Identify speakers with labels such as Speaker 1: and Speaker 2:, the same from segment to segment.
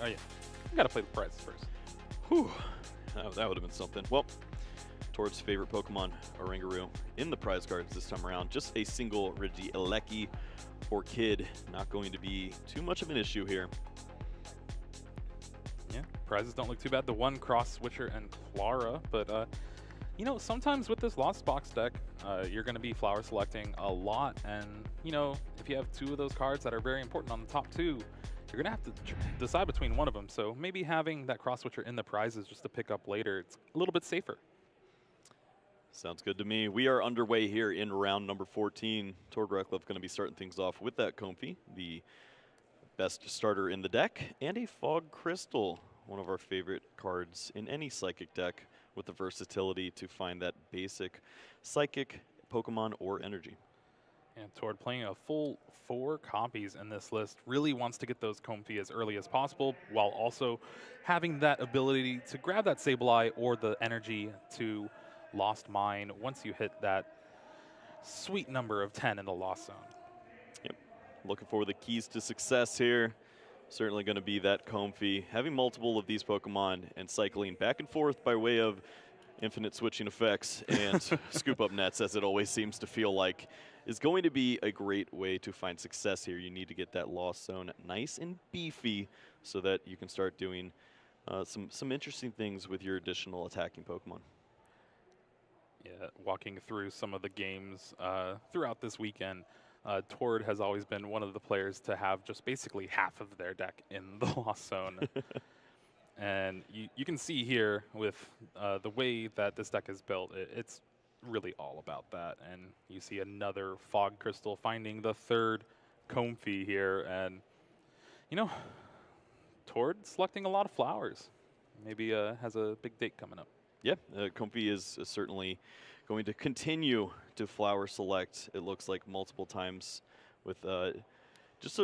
Speaker 1: Oh yeah, you gotta play the prizes first.
Speaker 2: Whew, that would have been something. Well, Tord's favorite Pokemon, Oranguru, in the prize cards this time around. Just a single RegiLeki for Kid. Not going to be too much of an issue here.
Speaker 1: Yeah, prizes don't look too bad. The one Cross Switcher and Clara, but you know, sometimes with this Lost Box deck, you're going to be flower selecting a lot, and you know, if you have two of those cards that are very important on the top two, you're going to have to decide between one of them. So maybe having that Cross Switcher in the prizes just to pick up later, it's a little bit safer.
Speaker 2: Sounds good to me. We are underway here in round number 14. Tord Reklev going to be starting things off with that Comfey, the best starter in the deck, and a Fog Crystal, one of our favorite cards in any Psychic deck, with the versatility to find that basic Psychic Pokemon or energy.
Speaker 1: And Tord playing a full 4 copies in this list really wants to get those Comfey as early as possible, while also having that ability to grab that Sableye or the energy to Lost Mine once you hit that sweet number of 10 in the Lost Zone.
Speaker 2: Yep. Looking for the keys to success here. Certainly going to be that Comfey. Having multiple of these Pokemon and cycling back and forth by way of infinite switching effects and scoop up nets, as it always seems to feel like, is going to be a great way to find success here. You need to get that Lost Zone nice and beefy so that you can start doing some interesting things with your additional attacking Pokemon.
Speaker 1: Yeah, walking through some of the games throughout this weekend, Tord has always been one of the players to have just basically half of their deck in the Lost Zone. And you can see here with the way that this deck is built, it's really all about that. And you see another Fog Crystal finding the third Comfey here. And, you know, Tord selecting a lot of flowers. Maybe has a big date coming up.
Speaker 2: Yeah, Comfey is certainly going to continue to flower select, it looks like, multiple times with just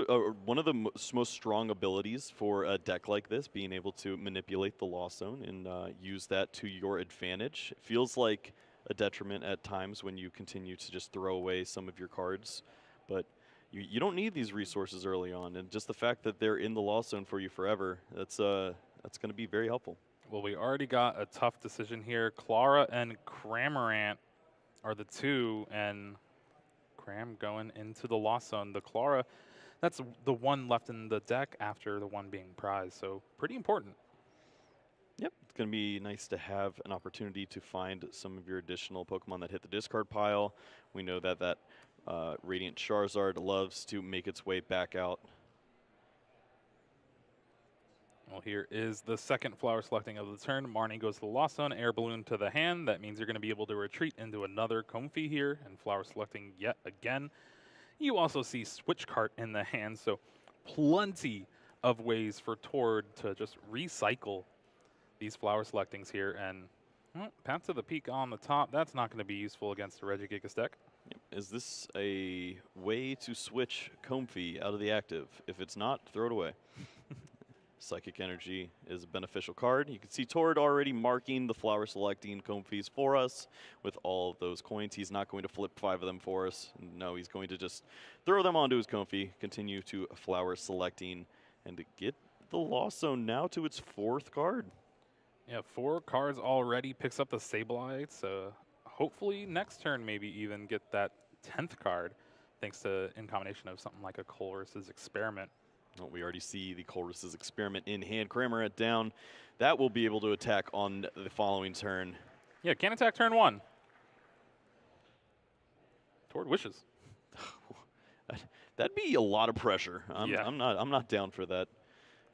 Speaker 2: one of the most strong abilities for a deck like this, being able to manipulate the Lost Zone and use that to your advantage. It feels like a detriment at times when you continue to just throw away some of your cards, but you don't need these resources early on, and just the fact that they're in the Lost Zone for you forever, that's going to be very helpful.
Speaker 1: Well, we already got a tough decision here. Clara and Cramorant are the two, and Cram going into the Lost Zone. The Clara, that's the one left in the deck after the one being prized, so pretty important.
Speaker 2: Yep, it's going to be nice to have an opportunity to find some of your additional Pokemon that hit the discard pile. We know that Radiant Charizard loves to make its way back out.
Speaker 1: Well, here is the second flower selecting of the turn. Marnie goes to the Lost Zone, Air Balloon to the hand. That means you're going to be able to retreat into another Comfey here and flower selecting yet again. You also see Switch Cart in the hand, so plenty of ways for Tord to just recycle these flower selectings here. And Path to the Peak on the top, that's not going to be useful against the Regigigas deck.
Speaker 2: Is this a way to switch Comfey out of the active? If it's not, throw it away. Psychic Energy is a beneficial card. You can see Tord already marking the flower selecting Comfeys for us with all of those coins. He's not going to flip 5 of them for us. No, he's going to just throw them onto his Comfey, continue to flower selecting, and to get the Lost Zone now to its 4th card.
Speaker 1: Yeah, 4 cards already, picks up the Sableye, so hopefully next turn maybe even get that 10th card, thanks to in combination of something like a Colress's Experiment.
Speaker 2: Well, we already see the Colress's Experiment in hand. Cramorant down. That will be able to attack on the following turn.
Speaker 1: Yeah, can't attack turn 1. Tord wishes.
Speaker 2: That'd be a lot of pressure. I'm not down for that.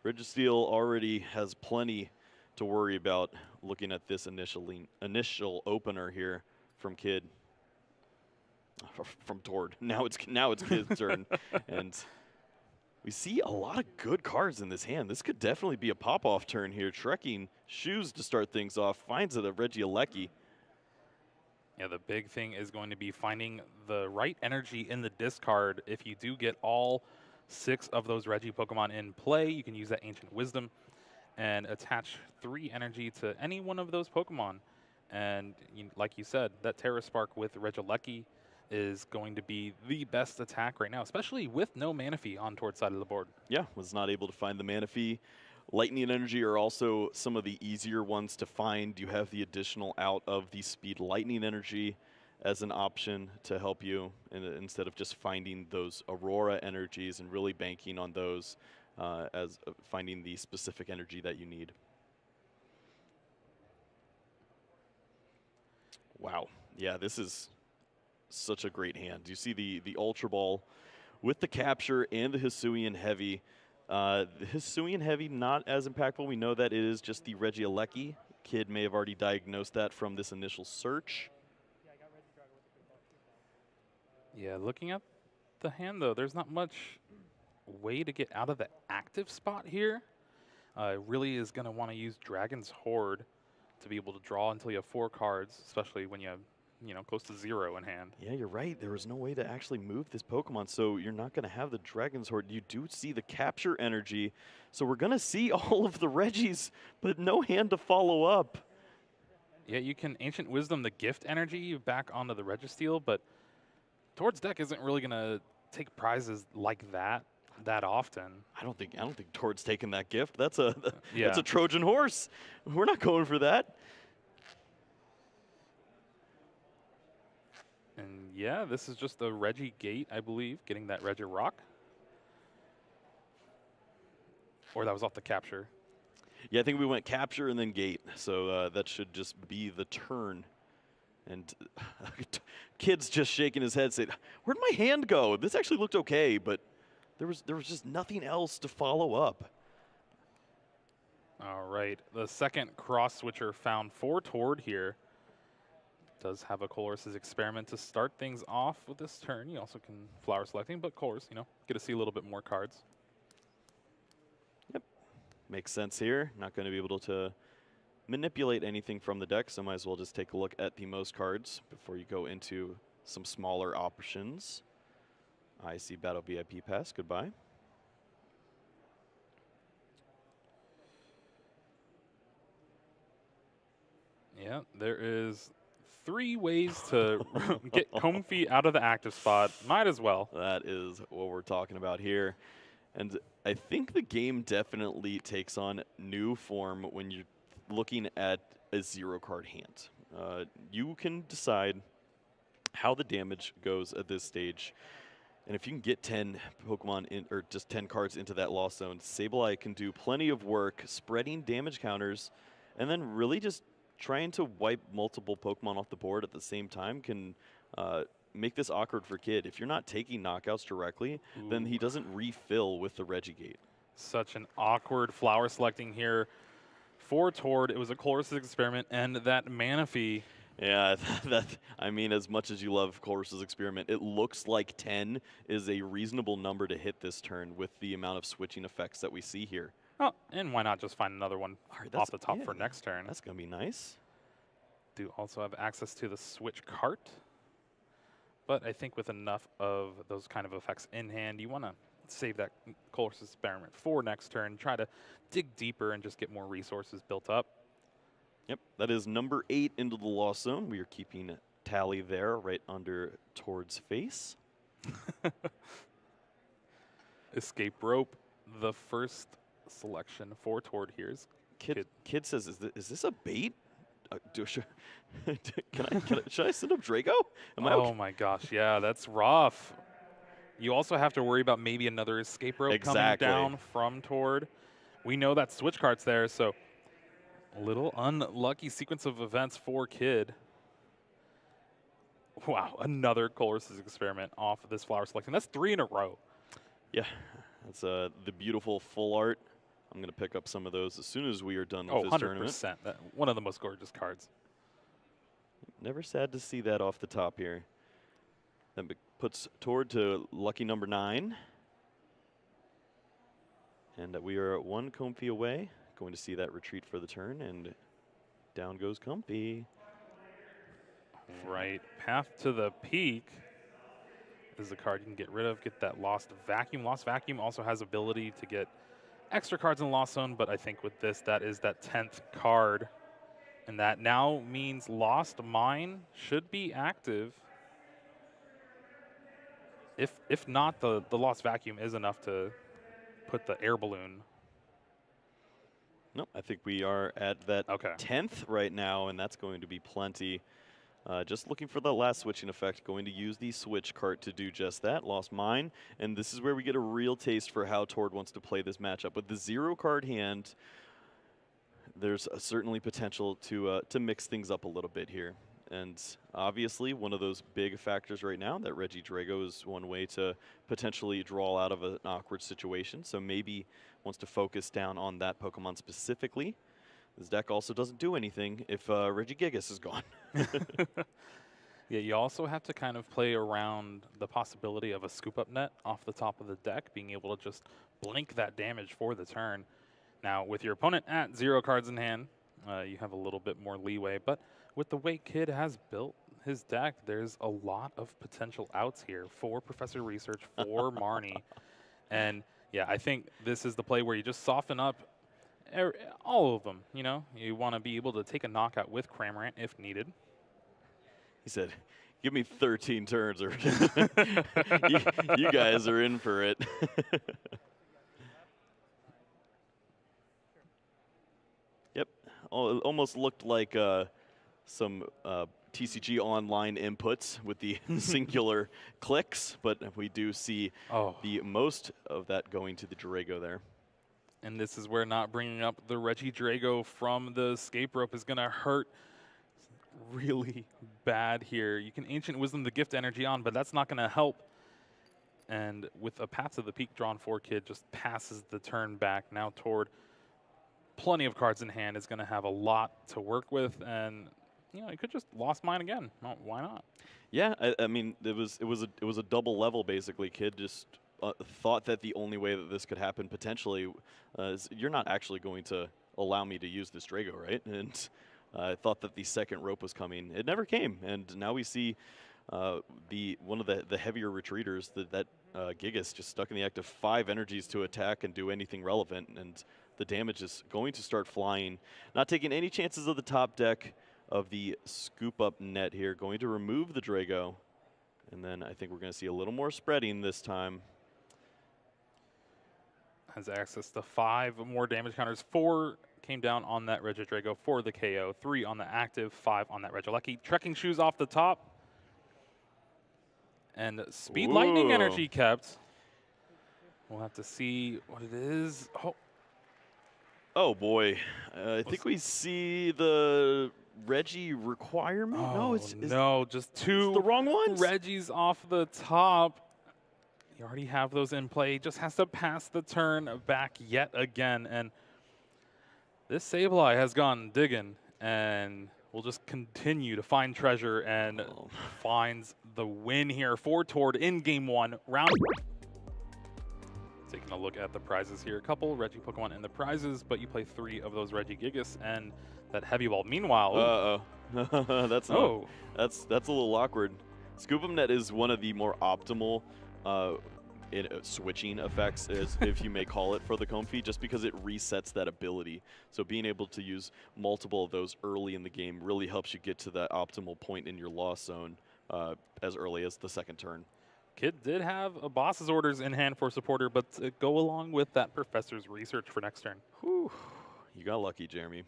Speaker 2: Registeel already has plenty to worry about looking at this initial opener here from Kid. From Tord. Now it's Kid's turn. And we see a lot of good cards in this hand. This could definitely be a pop-off turn here. Trekking Shoes to start things off. Finds it a RegiLeki.
Speaker 1: Yeah, the big thing is going to be finding the right energy in the discard. If you do get all 6 of those Regi Pokemon in play, you can use that Ancient Wisdom and attach 3 energy to any one of those Pokemon. And like you said, that Terra Spark with RegiLeki is going to be the best attack right now, especially with no Manaphy on Tord's side of the board.
Speaker 2: Yeah, was not able to find the Manaphy Lightning Energy are also some of the easier ones to find. You have the additional out of the Speed Lightning Energy as an option to help you instead of just finding those Aurora energies and really banking on those as finding the specific energy that you need. Wow. Yeah, this is such a great hand. You see the Ultra Ball with the capture and the Hisuian Heavy. The Hisuian Heavy not as impactful. We know that it is just the Regieleki. Kid may have already diagnosed that from this initial search.
Speaker 1: Yeah, looking at the hand, though, there's not much way to get out of the active spot here. Really is going to want to use Dragon's Horde to be able to draw until you have 4 cards, especially when you have, close to 0 in hand.
Speaker 2: Yeah, you're right. There was no way to actually move this Pokemon, so you're not going to have the Dragon's Horde. You do see the capture energy, so we're going to see all of the Regis, but no hand to follow up.
Speaker 1: Yeah, you can Ancient Wisdom the gift energy back onto the Registeel, but Tord's deck isn't really going to take prizes like that often.
Speaker 2: I don't think Tord's taking that gift. That's a
Speaker 1: yeah.
Speaker 2: That's a Trojan horse. We're not going for that.
Speaker 1: And yeah, this is just a Regi Gate, I believe, getting that Regi Rock. Or that was off the capture.
Speaker 2: Yeah, I think we went capture and then gate, so that should just be the turn. And Kid's just shaking his head, saying, "Where'd my hand go? This actually looked okay, but there was just nothing else to follow up."
Speaker 1: All right, the second cross switcher found for Tord here. Does have a Colress's Experiment to start things off with this turn. You also can flower selecting, but Colress, get to see a little bit more cards.
Speaker 2: Yep, makes sense here. Not going to be able to manipulate anything from the deck, so might as well just take a look at the most cards before you go into some smaller options. I see Battle VIP Pass. Goodbye.
Speaker 1: Yeah, there is 3 ways to get Comfey out of the active spot. Might as well.
Speaker 2: That is what we're talking about here. And I think the game definitely takes on new form when you're looking at a 0-card hand. You can decide how the damage goes at this stage. And if you can get 10 Pokemon in, or just 10 cards into that Lost Zone, Sableye can do plenty of work spreading damage counters, and then really just trying to wipe multiple Pokemon off the board at the same time can make this awkward for Kid. If you're not taking knockouts directly, then he doesn't refill with the Regigate.
Speaker 1: Such an awkward flower selecting here for Tord. It was a Colress's Experiment, and that Manaphy.
Speaker 2: Yeah, I mean, as much as you love Colress's Experiment, it looks like 10 is a reasonable number to hit this turn with the amount of switching effects that we see here.
Speaker 1: Oh, and why not just find another one off the top for next turn?
Speaker 2: That's going to be nice.
Speaker 1: Do also have access to the switch cart. But I think with enough of those kind of effects in hand, you want to save that Colress's Experiment for next turn. Try to dig deeper and just get more resources built up.
Speaker 2: Yep, that is number 8 into the Lost Zone. We are keeping tally there right under Tord's face. Escape
Speaker 1: Rope, the first selection for Tord here is
Speaker 2: Kid says, is this a bait? Should I send up Draco?
Speaker 1: Oh my gosh, yeah, that's rough. You also have to worry about maybe another Escape Rope coming down from Tord. We know that switch cart's there, so a little unlucky sequence of events for Kid. Wow, another Colress's Experiment off of this flower selection. That's 3 in a row.
Speaker 2: Yeah, that's the beautiful full art. I'm going to pick up some of those as soon as we are done with this tournament.
Speaker 1: 100%. One of the most gorgeous cards.
Speaker 2: Never sad to see that off the top here. That puts Tord to lucky number 9. And we are 1 Comfey away. Going to see that retreat for the turn, and down goes Comfey.
Speaker 1: Right. Path to the Peak is the card you can get rid of. Get that Lost Vacuum. Lost Vacuum also has ability to get extra cards in the Lost Zone, but I think with this, that is that 10th card. And that now means Lost Mine should be active. If not, the Lost Vacuum is enough to put the air balloon.
Speaker 2: Nope, I think we are at that
Speaker 1: Okay.
Speaker 2: 10th right now, and that's going to be plenty. Just looking for the last switching effect, going to use the switch cart to do just that. Lost mine, and this is where we get a real taste for how Tord wants to play this matchup. With the 0 card hand, there's certainly potential to mix things up a little bit here. And obviously, one of those big factors right now, that RegiDrago is one way to potentially draw out of an awkward situation. So maybe wants to focus down on that Pokemon specifically. This deck also doesn't do anything if Regigigas is gone.
Speaker 1: Yeah, you also have to kind of play around the possibility of a scoop up net off the top of the deck, being able to just blink that damage for the turn. Now, with your opponent at 0 cards in hand, you have a little bit more leeway, but with the way Kid has built his deck, there's a lot of potential outs here for Professor Research, for Marnie. And yeah, I think this is the play where you just soften up all of them. You know, you want to be able to take a knockout with Cramorant if needed.
Speaker 2: He said, give me 13 turns or you guys are in for it. Yep, almost looked like some TCG online inputs with the singular clicks, but we do see the most of that going to the Drago there.
Speaker 1: And this is where not bringing up the RegiDrago from the escape rope is going to hurt really bad here. You can Ancient Wisdom the Gift Energy on, but that's not going to help. And with a Path to the Peak drawn for Kid, just passes the turn back. Now Tord, plenty of cards in hand, is going to have a lot to work with, and you know, he could just lost mine again. Well, why not?
Speaker 2: Yeah, I mean, it was a double level basically. Kid just thought that the only way that this could happen potentially is you're not actually going to allow me to use this Drago, right? And I thought that the second rope was coming. It never came, and now we see one of the heavier retreaters, that Gigas, just stuck in the act of 5 energies to attack and do anything relevant, and the damage is going to start flying. Not taking any chances of the top deck of the scoop up net here. Going to remove the Drago, and then I think we're going to see a little more spreading this time.
Speaker 1: Has access to 5 more damage counters. 4 came down on that RegiDrago for the KO. 3 on the active, 5 on that Regilucky. Trekking Shoes off the top. And Speed Lightning energy kept. We'll have to see what it is.
Speaker 2: Oh boy. I think we see the Regi requirement.
Speaker 1: Oh, no, just 2
Speaker 2: the wrong ones.
Speaker 1: Regis off the top. You already have those in play. Just has to pass the turn back yet again. And this Sableye has gone digging and will just continue to find treasure and finds the win here for Tord in game 1. Round. Taking a look at the prizes here. A couple Regi Pokemon in the prizes, but you play 3 of those Regigigas and that Heavy Ball. Meanwhile,
Speaker 2: that's a little awkward. Scoop 'em Net is one of the more optimal switching effects, if you may call it, for the Comfey, just because it resets that ability. So being able to use multiple of those early in the game really helps you get to that optimal point in your loss zone as early as the second turn.
Speaker 1: Kid did have a boss's orders in hand for supporter, but to go along with that Professor's Research for next turn.
Speaker 2: Whew. You got lucky, Jeremy.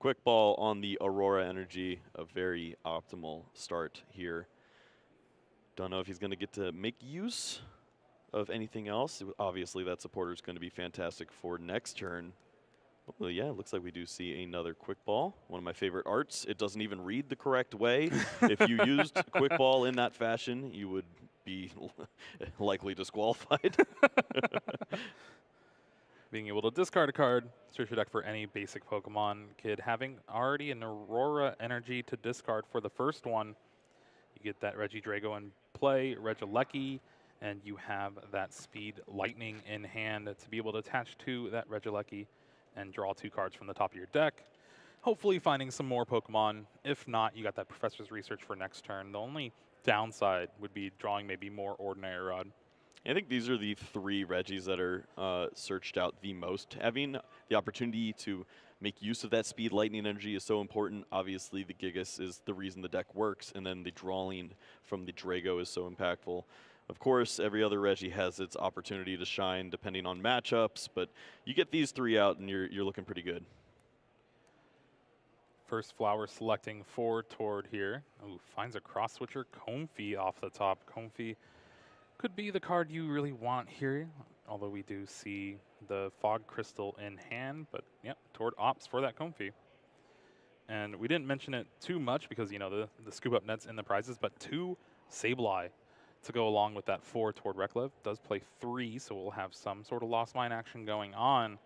Speaker 2: Quick Ball on the Aurora Energy, a very optimal start here. Don't know if he's going to get to make use of anything else. Obviously, that supporter is going to be fantastic for next turn. Well, yeah, it looks like we do see another Quick Ball. One of my favorite arts. It doesn't even read the correct way. If you used Quick Ball in that fashion, you would be likely disqualified.
Speaker 1: Being able to discard a card, search your deck for any basic Pokemon. Kid having already an Aurora Energy to discard for the first one. You get that RegiDrago in play, Regilucky, and you have that Speed Lightning in hand to be able to attach to that Regilucky and draw 2 cards from the top of your deck. Hopefully finding some more Pokemon. If not, you got that Professor's Research for next turn. The only downside would be drawing maybe more Ordinary Rod.
Speaker 2: I think these are the 3 Regis that are searched out the most. Having the opportunity to make use of that Speed Lightning energy is so important. Obviously, the Gigas is the reason the deck works, and then the drawing from the Drago is so impactful. Of course, every other Regi has its opportunity to shine depending on matchups, but you get these 3 out and you're looking pretty good.
Speaker 1: First Flower selecting for Tord here. Ooh, finds a cross switcher. Comfy off the top. Comfy could be the card you really want here, although we do see the Fog Crystal in hand, but yep, Tord opts for that Comfy. And we didn't mention it too much because, you know, the scoop up nets in the prizes, but 2 Sableye to go along with that 4 Tord Reklev. Does play 3, so we'll have some sort of Lost Mine action going on.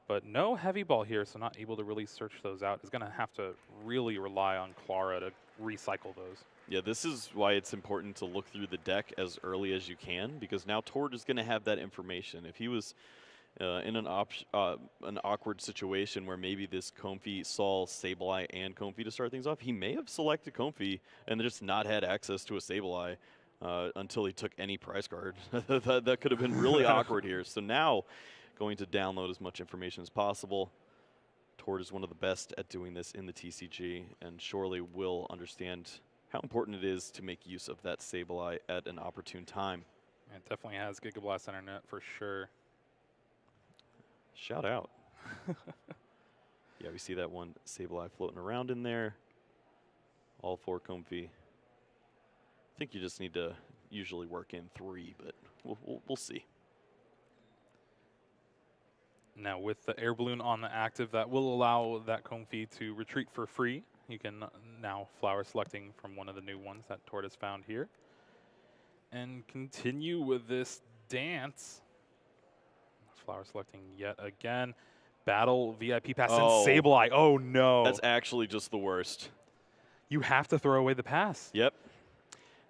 Speaker 1: But no heavy ball here, so not able to really search those out. Is going to have to really rely on Clara to recycle those.
Speaker 2: Yeah, this is why it's important to look through the deck as early as you can, because now Tord is going to have that information. If he was in an awkward situation where maybe this Comfy saw Sableye and Comfy to start things off, he may have selected Comfy and just not had access to a Sableye until he took any prize card. that could have been really awkward here. So now, going to download as much information as possible. Tord is one of the best at doing this in the TCG, and surely will understand how important it is to make use of that Sableye at an opportune time.
Speaker 1: It definitely has Gigablast Internet for sure.
Speaker 2: Shout out. Yeah, we see that one Sableye floating around in there. All 4 Comfy. I think you just need to usually work in 3, but we'll see.
Speaker 1: Now with the air balloon on the active, that will allow that Comfy to retreat for free. You can now flower selecting from one of the new ones that Tord has found here. And continue with this dance. Flower selecting yet again. Battle VIP pass and Sableye. Oh no.
Speaker 2: That's actually just the worst.
Speaker 1: You have to throw away the pass.
Speaker 2: Yep.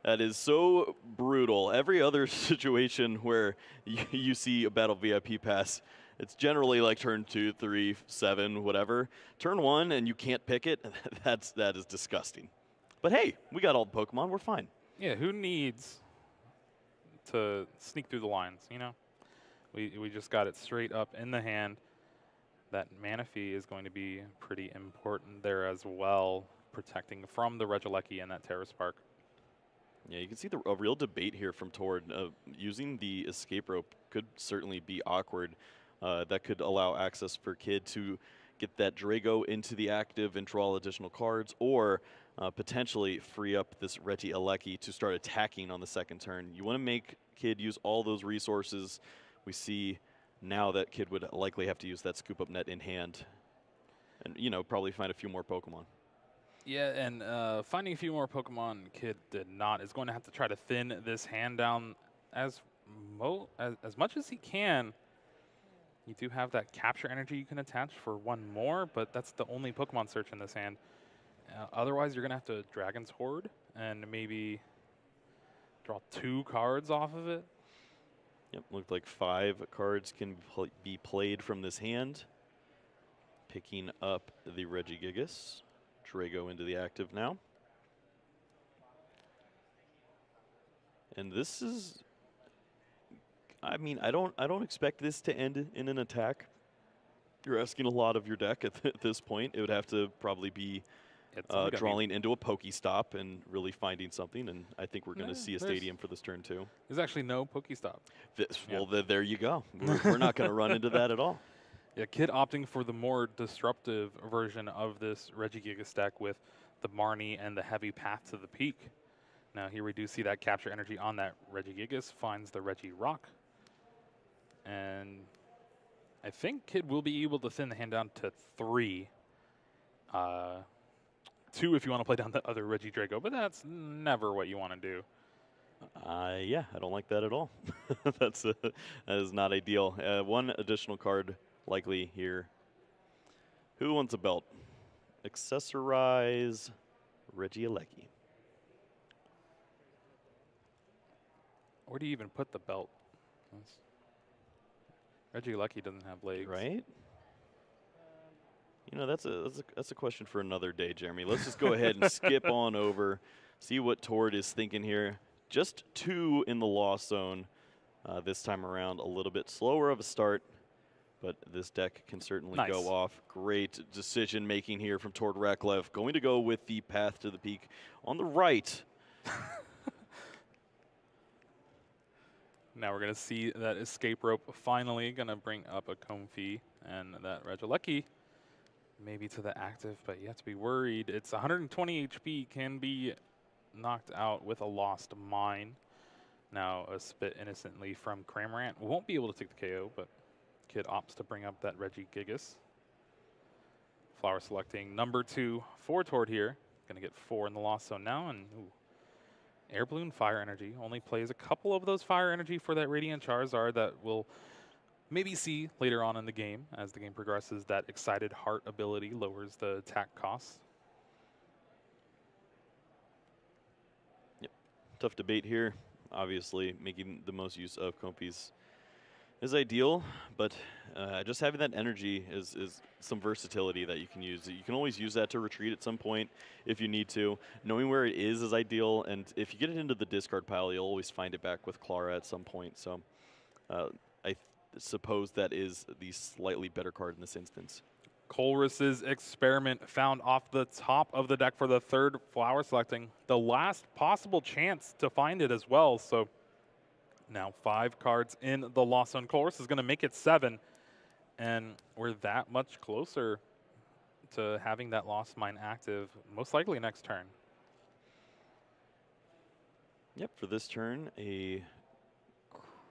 Speaker 2: That is so brutal. Every other situation where you see a Battle VIP pass, it's generally like turn 2, 3, 7, whatever. Turn 1 and you can't pick it, that is disgusting. But hey, we got all the Pokemon, we're fine.
Speaker 1: Yeah, who needs to sneak through the lines, you know? We just got it straight up in the hand. That Manaphy is going to be pretty important there as well, protecting from the Regieleki and that Terra Spark.
Speaker 2: Yeah, you can see a real debate here from Tord. Using the escape rope could certainly be awkward. That could allow access for Kid to get that Drago into the active and draw additional cards, or potentially free up this Regieleki to start attacking on the second turn. You want to make Kid use all those resources. We see now that Kid would likely have to use that scoop up net in hand and, you know, probably find a few more Pokemon.
Speaker 1: Yeah, and finding a few more Pokemon Kid did not. Is going to have to try to thin this hand down as much as he can. You do have that capture energy you can attach for 1 more, but that's the only Pokemon search in this hand. Otherwise, you're going to have to Dragon's Horde and maybe draw 2 cards off of it.
Speaker 2: Yep, looked like 5 cards can be played from this hand. Picking up the Regigigas. Drago into the active now. And this is, I mean, I don't expect this to end in an attack. You're asking a lot of your deck at this point. It would have to probably be drawing into a Pokestop and really finding something, and I think we're going to see a stadium for this turn too.
Speaker 1: There's actually no Pokestop.
Speaker 2: Well, there you go. We're not going to run into that at all.
Speaker 1: Yeah, Kid opting for the more disruptive version of this Regigigas deck with the Marnie and the heavy path to the peak. Now here we do see that capture energy on that Regigigas, finds the Regirock. And I think Kid will be able to thin the hand down to 3. 2 if you want to play down the other Regidrago, but that's never what you want to do.
Speaker 2: Yeah, I don't like that at all. That is not ideal. 1 additional card likely here. Who wants a belt? Accessorize Regieleki.
Speaker 1: Where do you even put the belt? Regieleki doesn't have legs.
Speaker 2: Right? You know, that's a question for another day, Jeremy. Let's just go ahead and skip on over, see what Tord is thinking here. Just 2 in the Lost Zone this time around. A little bit slower of a start, but this deck can certainly go off. Great decision making here from Tord Reklev. Going to go with the path to the peak on the right.
Speaker 1: Now we're going to see that escape rope finally going to bring up a Comfy, and that Regilecki maybe to the active, but you have to be worried. It's 120 HP, can be knocked out with a lost mine. Now a spit innocently from Cramorant. Won't be able to take the KO, but Kid opts to bring up that RegiGigas. Flower selecting number 2 for Tord here. Gonna get 4 in the Lost Zone now, and Air Balloon Fire Energy only plays a couple of those Fire Energy for that Radiant Charizard that we'll maybe see later on in the game. As the game progresses, that Excited Heart ability lowers the attack costs.
Speaker 2: Yep, tough debate here. Obviously, making the most use of Comfys is ideal, but just having that energy is some versatility that you can use. You can always use that to retreat at some point if you need to. Knowing where it is ideal, and if you get it into the discard pile, you'll always find it back with Clara at some point. So I suppose that is the slightly better card in this instance.
Speaker 1: Colress's Experiment found off the top of the deck for the 3rd flower selecting. The last possible chance to find it as well, so now 5 cards in the Lost Zone. Colress is going to make it 7, and we're that much closer to having that Lost Mine active, most likely next turn.
Speaker 2: Yep, for this turn, a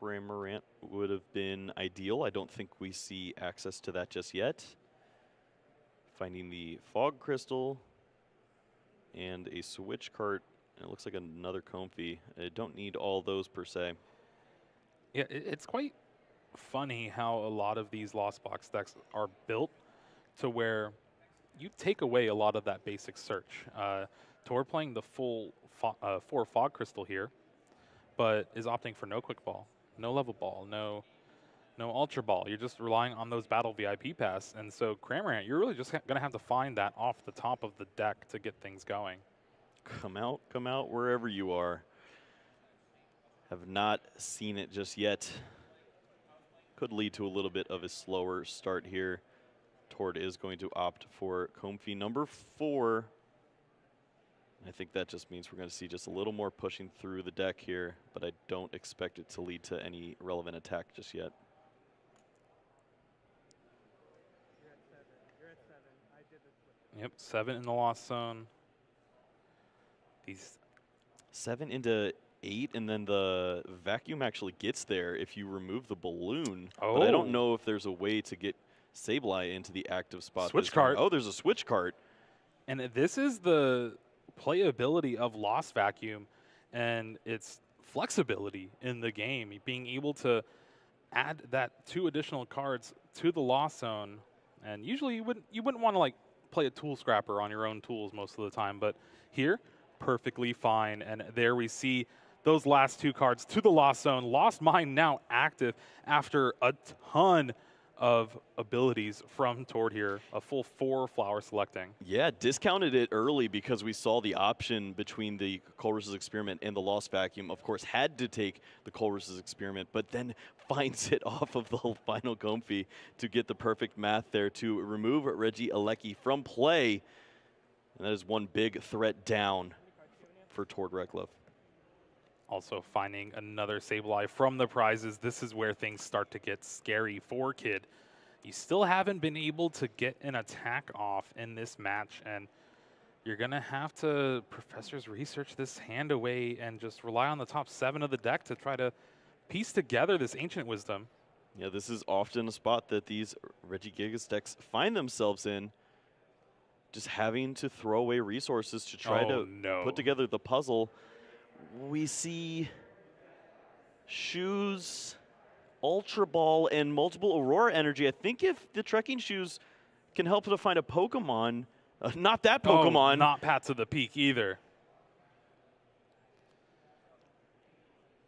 Speaker 2: Cramorant would have been ideal. I don't think we see access to that just yet. Finding the Fog Crystal and a Switch cart. It looks like another Comfy. I don't need all those per se.
Speaker 1: Yeah, it's quite funny how a lot of these Lost Box decks are built to where you take away a lot of that basic search. Tord playing the full 4 Fog Crystal here, but is opting for no Quick Ball, no Level Ball, no Ultra Ball. You're just relying on those Battle VIP Pass, and so Cramorant, you're really just going to have to find that off the top of the deck to get things going.
Speaker 2: Come out wherever you are. Have not seen it just yet. Could lead to a little bit of a slower start here. Tord is going to opt for Comfy number 4. I think that just means we're going to see just a little more pushing through the deck here, but I don't expect it to lead to any relevant attack just yet.
Speaker 3: You're at 7. I did this with
Speaker 1: Yep, 7 in the Lost Zone. These
Speaker 2: 7 into 8, and then the vacuum actually gets there if you remove the balloon.
Speaker 1: Oh.
Speaker 2: But I don't know if there's a way to get Sableye into the active spot.
Speaker 1: Switch cart.
Speaker 2: Oh, there's a switch cart.
Speaker 1: And this is the playability of Lost Vacuum and its flexibility in the game. Being able to add that 2 additional cards to the Lost Zone. And usually you wouldn't want to like play a tool scrapper on your own tools most of the time, but here, perfectly fine. And there we see those last 2 cards to the Lost Zone. Lost Mine now active after a ton of abilities from Tord here, a full 4 flower selecting.
Speaker 2: Yeah, discounted it early because we saw the option between the Colress's Experiment and the Lost Vacuum. Of course, had to take the Colress's Experiment, but then finds it off of the final Comfy to get the perfect math there to remove Regilecki from play. And that is one big threat down for Tord Reklev.
Speaker 1: Also finding another Sableye from the prizes. This is where things start to get scary for Kid. You still haven't been able to get an attack off in this match, and you're going to have to Professor's research this hand away and just rely on the top 7 of the deck to try to piece together this Ancient Wisdom.
Speaker 2: Yeah, this is often a spot that these RegiGigas decks find themselves in, just having to throw away resources to try put together the puzzle. We see Shoes, Ultra Ball, and multiple Aurora Energy. I think if the Trekking Shoes can help to find a Pokemon, not that Pokemon.
Speaker 1: Oh, not Pat to the Peak either.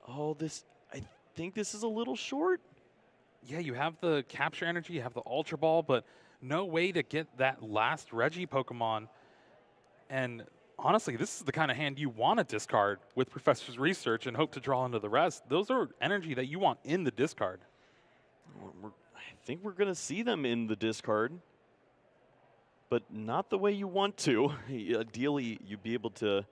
Speaker 2: Oh, I think this is a little short.
Speaker 1: Yeah, you have the Capture Energy, you have the Ultra Ball, but no way to get that last Regi Pokemon. And honestly, this is the kind of hand you want to discard with Professor's Research and hope to draw into the rest. Those are energy that you want in the discard.
Speaker 2: I think we're going to see them in the discard, but not the way you want to. Ideally, you'd be able to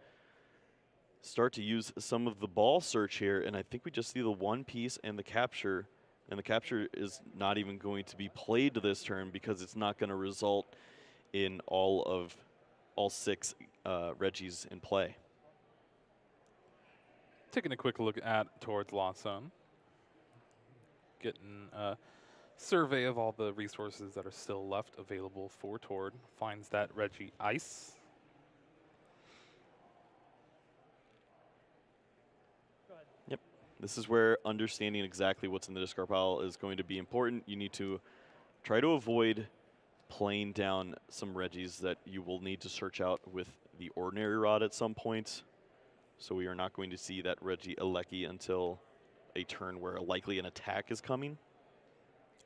Speaker 2: start to use some of the ball search here, and I think we just see the one piece and the capture. And the capture is not even going to be played this turn because it's not going to result in all 6 Regis in play.
Speaker 1: Taking a quick look at towards Lost Zone. Getting a survey of all the resources that are still left available for Tord. Finds that Regi Ice.
Speaker 2: Yep. This is where understanding exactly what's in the discard pile is going to be important. You need to try to avoid playing down some Regis that you will need to search out with the Ordinary Rod at some point. So we are not going to see that Regi Aleki until a turn where likely an attack is coming.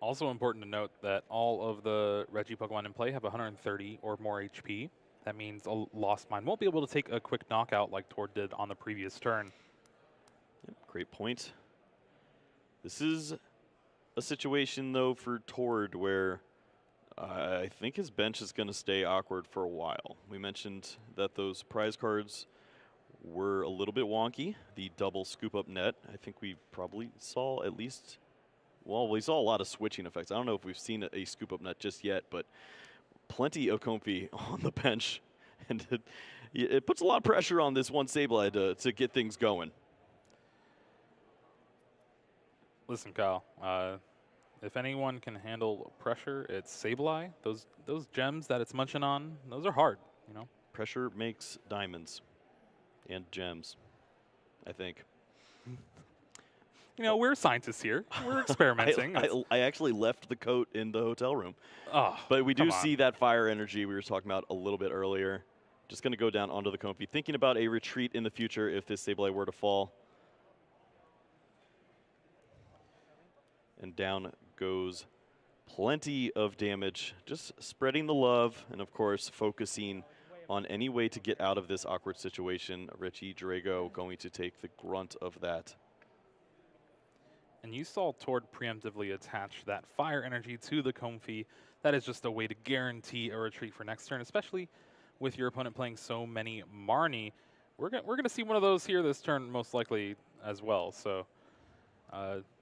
Speaker 1: Also important to note that all of the Regi Pokemon in play have 130 or more HP. That means a Lost Mine won't be able to take a quick knockout like Tord did on the previous turn.
Speaker 2: Yep, great point. This is a situation, though, for Tord where I think his bench is going to stay awkward for a while. We mentioned that those prize cards were a little bit wonky. The double scoop-up net, I think we probably saw at least, well, we saw a lot of switching effects. I don't know if we've seen a scoop-up net just yet, but plenty of Comfy on the bench. And it puts a lot of pressure on this one Sableye to get things going.
Speaker 1: Listen, Kyle, if anyone can handle pressure, it's Sableye. Those gems that it's munching on, those are hard, you know?
Speaker 2: Pressure makes diamonds and gems, I think.
Speaker 1: You know, we're scientists here. We're experimenting.
Speaker 2: I actually left the coat in the hotel room.
Speaker 1: Oh,
Speaker 2: but we do see that fire energy we were talking about a little bit earlier. Just going to go down onto the Comfy, thinking about a retreat in the future if this Sableye were to fall. And down goes plenty of damage. Just spreading the love and, of course, focusing on any way to get out of this awkward situation. Richie Drago going to take the grunt of that.
Speaker 1: And you saw Tord preemptively attach that fire energy to the Comfy. That is just a way to guarantee a retreat for next turn, especially with your opponent playing so many Marnie. We're gonna see one of those here this turn most likely as well. So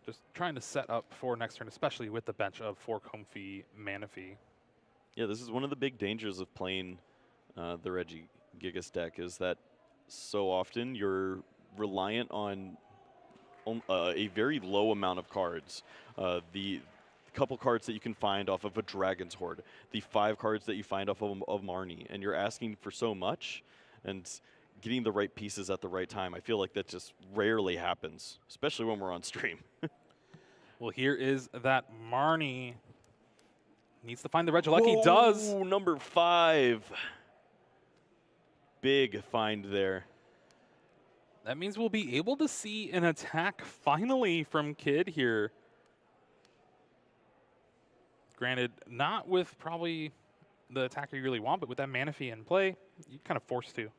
Speaker 1: just trying to set up for next turn, especially with the bench of 4 Comfy Manaphy.
Speaker 2: Yeah, this is one of the big dangers of playing the RegiGigas deck is that so often you're reliant on a very low amount of cards. The couple cards that you can find off of a Dragon's Horde, the 5 cards that you find off of Marnie, and you're asking for so much, and getting the right pieces at the right time. I feel like that just rarely happens, especially when we're on stream.
Speaker 1: Well, here is that Marnie. Needs to find the Regieleki. He does.
Speaker 2: Number 5. Big find there.
Speaker 1: That means we'll be able to see an attack finally from Kid here. Granted, not with probably the attacker you really want, but with that Manaphy in play, you're kind of forced to.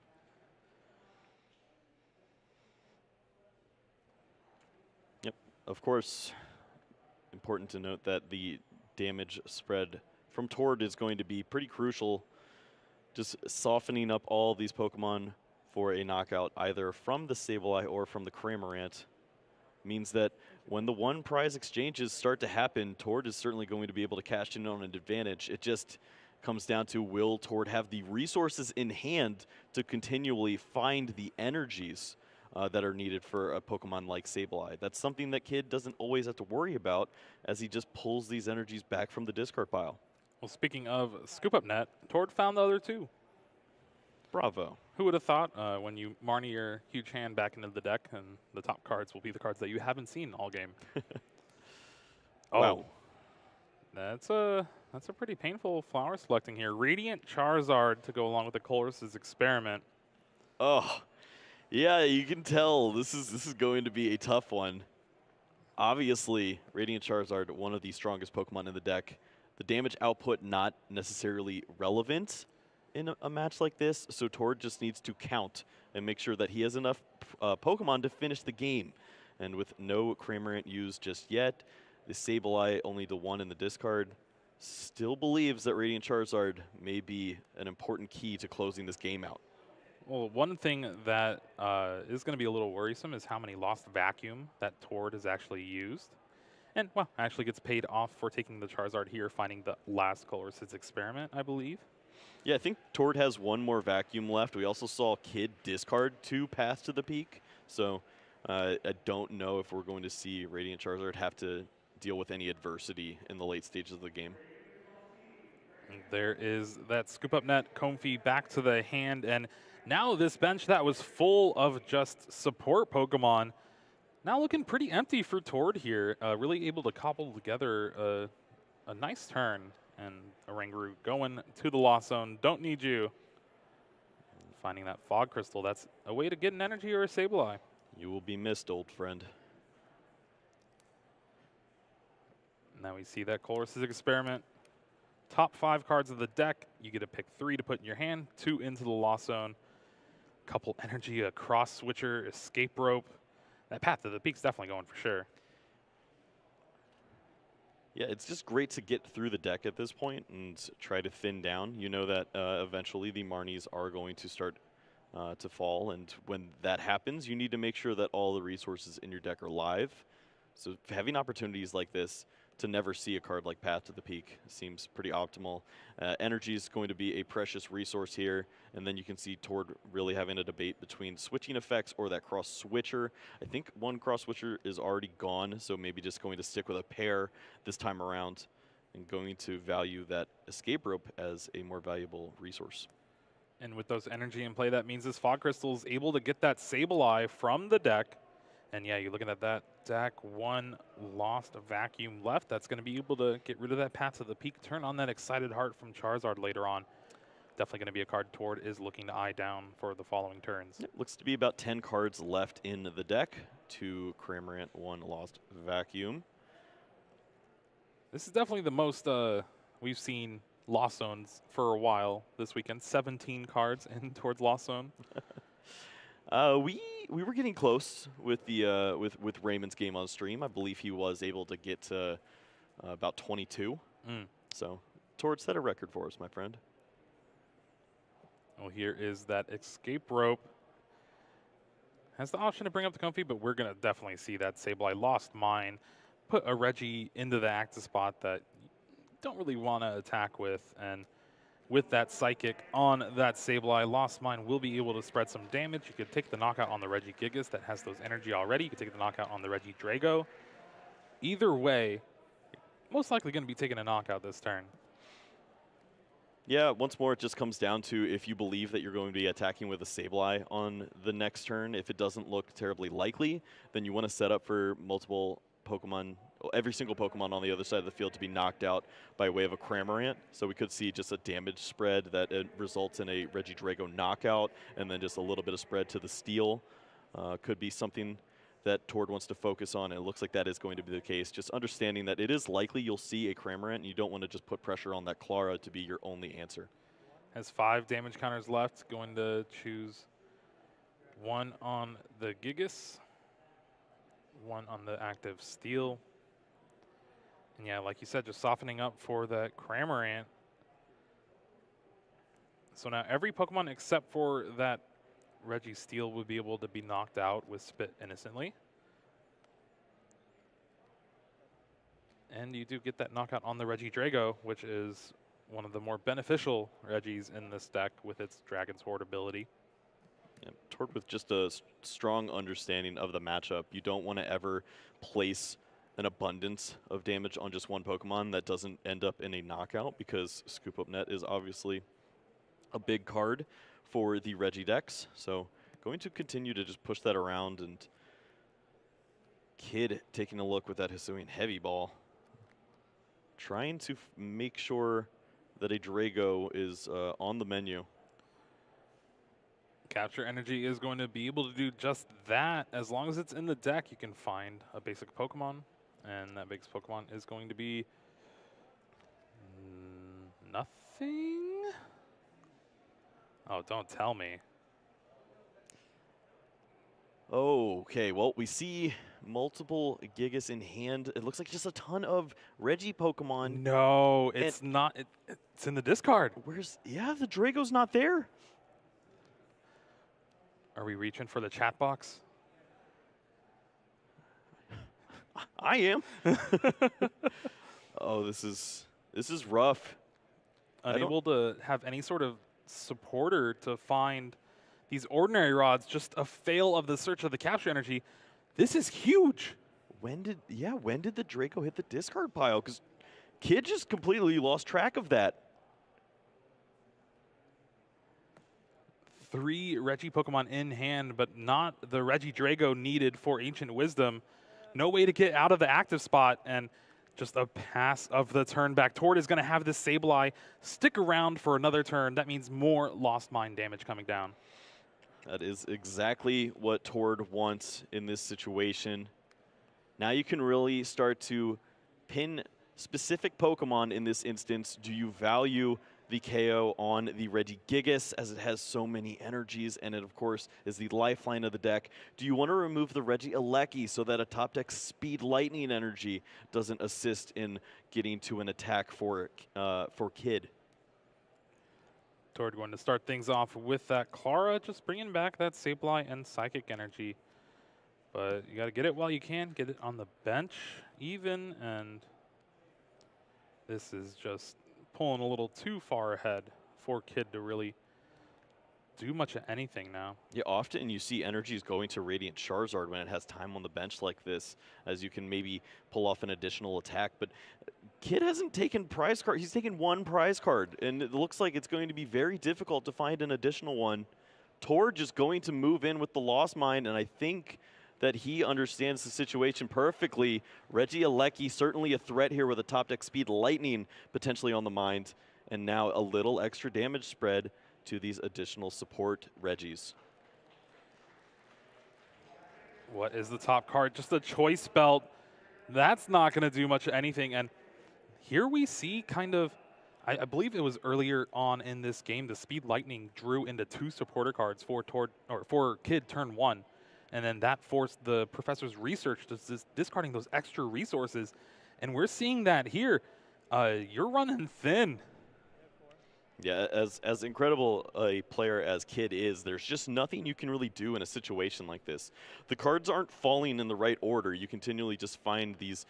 Speaker 2: Yep, of course, important to note that the damage spread from Tord is going to be pretty crucial. Just softening up all these Pokemon for a knockout, either from the Sableye or from the Cramorant, means that when the one prize exchanges start to happen, Tord is certainly going to be able to cash in on an advantage. It just comes down to, will Tord have the resources in hand to continually find the energies that are needed for a Pokemon like Sableye? That's something that Kid doesn't always have to worry about, as he just pulls these energies back from the discard pile.
Speaker 1: Well, speaking of Scoop Up Net, Tord found the other 2.
Speaker 2: Bravo.
Speaker 1: Who would have thought when you Marnie your huge hand back into the deck and the top cards will be the cards that you haven't seen all game?
Speaker 2: Wow.
Speaker 1: That's a pretty painful flower selecting here. Radiant Charizard to go along with the Colress's Experiment.
Speaker 2: Oh, yeah, you can tell this is going to be a tough one. Obviously, Radiant Charizard, one of the strongest Pokemon in the deck. The damage output not necessarily relevant in a match like this, so Tord just needs to count and make sure that he has enough Pokemon to finish the game. And with no Cramorant used just yet, the Sableye, only the 1 in the discard, still believes that Radiant Charizard may be an important key to closing this game out.
Speaker 1: Well, one thing that is going to be a little worrisome is how many Lost Vacuum that Tord has actually used. And, well, actually gets paid off for taking the Charizard here, finding the last Colress's experiment, I believe.
Speaker 2: Yeah, I think Tord has one more vacuum left. We also saw Kid discard 2 Paths to the Peak. So I don't know if we're going to see Radiant Charizard have to deal with any adversity in the late stages of the game.
Speaker 1: And there is that Scoop Up Net Comfey back to the hand. And now this bench that was full of just support Pokemon, now looking pretty empty for Tord here. Really able to cobble together a nice turn. And Oranguru going to the Lost Zone. Don't need you. Finding that Fog Crystal. That's a way to get an energy or a Sableye.
Speaker 2: You will be missed, old friend.
Speaker 1: Now we see that Colress's experiment. Top 5 cards of the deck. You get to pick 3 to put in your hand, 2 into the Lost Zone. Couple energy, a Cross Switcher, Escape Rope. That Path to the Peak's definitely going for sure.
Speaker 2: Yeah, it's just great to get through the deck at this point and try to thin down. You know that eventually the Marnies are going to start to fall, and when that happens, you need to make sure that all the resources in your deck are live. So having opportunities like this to never see a card like Path to the Peak seems pretty optimal. Energy is going to be a precious resource here, and then you can see Tord really having a debate between switching effects or that cross switcher. I think one cross switcher is already gone, so maybe just going to stick with a pair this time around and going to value that escape rope as a more valuable resource.
Speaker 1: And with those energy in play, that means this Fog Crystal is able to get that Sableye from the deck. And yeah, you're looking at that deck, 1 Lost Vacuum left. That's going to be able to get rid of that Path to the Peak, turn on that Excited Heart from Charizard later on. Definitely going to be a card Tord is looking to eye down for the following turns.
Speaker 2: Yep, looks to be about 10 cards left in the deck. 2 Cramorant, 1 Lost Vacuum.
Speaker 1: This is definitely the most we've seen Lost Zones for a while this weekend. 17 cards in towards Lost Zone.
Speaker 2: We were getting close with the with Raymond's game on stream. I believe he was able to get to about 22. So Tord set a record for us, my friend.
Speaker 1: Well, here is that Escape Rope. Has the option to bring up the Comfey, but we're going to definitely see that Sableye lost mine. Put a Reggie into the active spot that you don't really want to attack with, and with that Psychic on that Sableye, Lost Mine will be able to spread some damage. You could take the knockout on the Regigigas that has those energy already. You could take the knockout on the Regidrago. Either way, most likely going to be taking a knockout this turn.
Speaker 2: Yeah, once more, it just comes down to if you believe that you're going to be attacking with a Sableye on the next turn. If it doesn't look terribly likely, then you want to set up for multiple Pokemon, every single Pokemon on the other side of the field to be knocked out by way of a Cramorant. So we could see just a damage spread that results in a Regidrago knockout, and then just a little bit of spread to the Steel. Could be something that Tord wants to focus on, and it looks like that is going to be the case. Just understanding that it is likely you'll see a Cramorant, and you don't want to just put pressure on that Clara to be your only answer.
Speaker 1: Has 5 damage counters left. Going to choose 1 on the Gigas, 1 on the active Steel. And yeah, like you said, just softening up for that Cramorant. So now every Pokemon except for that Registeel would be able to be knocked out with Spit Innocently. And you do get that knockout on the Regidrago, which is one of the more beneficial Regis in this deck with its Dragon's Horde ability.
Speaker 2: Yeah, Tord with just a strong understanding of the matchup. You don't want to ever place an abundance of damage on just one Pokemon that doesn't end up in a knockout, because Scoop Up Net is obviously a big card for the Regidex. So going to continue to just push that around, and Kid taking a look with that Hisuian Heavy Ball. Trying to make sure that a Drago is on the menu.
Speaker 1: Capture Energy is going to be able to do just that. As long as it's in the deck, you can find a basic Pokemon, and that basic Pokemon is going to be nothing. Oh, don't tell me.
Speaker 2: Okay, well, we see multiple Gigas in hand. It looks like just a ton of Regi Pokemon.
Speaker 1: No, it's not. It's in the discard.
Speaker 2: Yeah, the Drago's not there.
Speaker 1: Are we reaching for the chat box?
Speaker 2: I am. Oh, this is rough.
Speaker 1: Unable to have any sort of supporter to find these ordinary rods, just a fail of the search of the capture energy. This is huge.
Speaker 2: When did the Draco hit the discard pile? Because Kid just completely lost track of that.
Speaker 1: 3 Regi Pokemon in hand, but not the RegiDrago needed for Ancient Wisdom. No way to get out of the active spot, and just a pass of the turn back. Tord is going to have this Sableye stick around for another turn. That means more Lost Mine damage coming down.
Speaker 2: That is exactly what Tord wants in this situation. Now you can really start to pin specific Pokemon in this instance. Do you value the KO on the Regigigas, as it has so many energies, and it, of course, is the lifeline of the deck? Do you want to remove the Regieleki so that a top deck Speed Lightning energy doesn't assist in getting to an attack for Kid?
Speaker 1: Tord going to start things off with that Clara, just bringing back that Sableye and Psychic energy. But you got to get it while you can, get it on the bench even, and this is just pulling a little too far ahead for Kid to really do much of anything now.
Speaker 2: Yeah, often you see energies going to Radiant Charizard when it has time on the bench like this, as you can maybe pull off an additional attack. But Kid hasn't taken prize card. He's taken 1 prize card, and it looks like it's going to be very difficult to find an additional one. Tord just going to move in with the Lost Mine, and I think that he understands the situation perfectly. Regieleki certainly a threat here with a top deck Speed Lightning potentially on the mind, and now a little extra damage spread to these additional support Regis.
Speaker 1: What is the top card? Just a Choice Belt. That's not going to do much of anything. And here we see kind of, I believe it was earlier on in this game, the Speed Lightning drew into 2 supporter cards for Kid turn 1. And then that forced the professor's research to discarding those extra resources. And we're seeing that here. You're running thin.
Speaker 2: Yeah, as incredible a player as Kid is, there's just nothing you can really do in a situation like this. The cards aren't falling in the right order. You continually just find these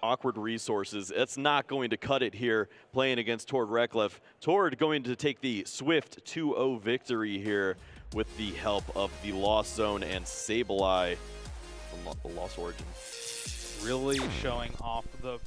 Speaker 2: awkward resources. It's not going to cut it here playing against Tord Reklev. Tord going to take the swift 2-0 victory here with the help of the Lost Zone and Sableye from the Lost Origin.
Speaker 1: Really showing off the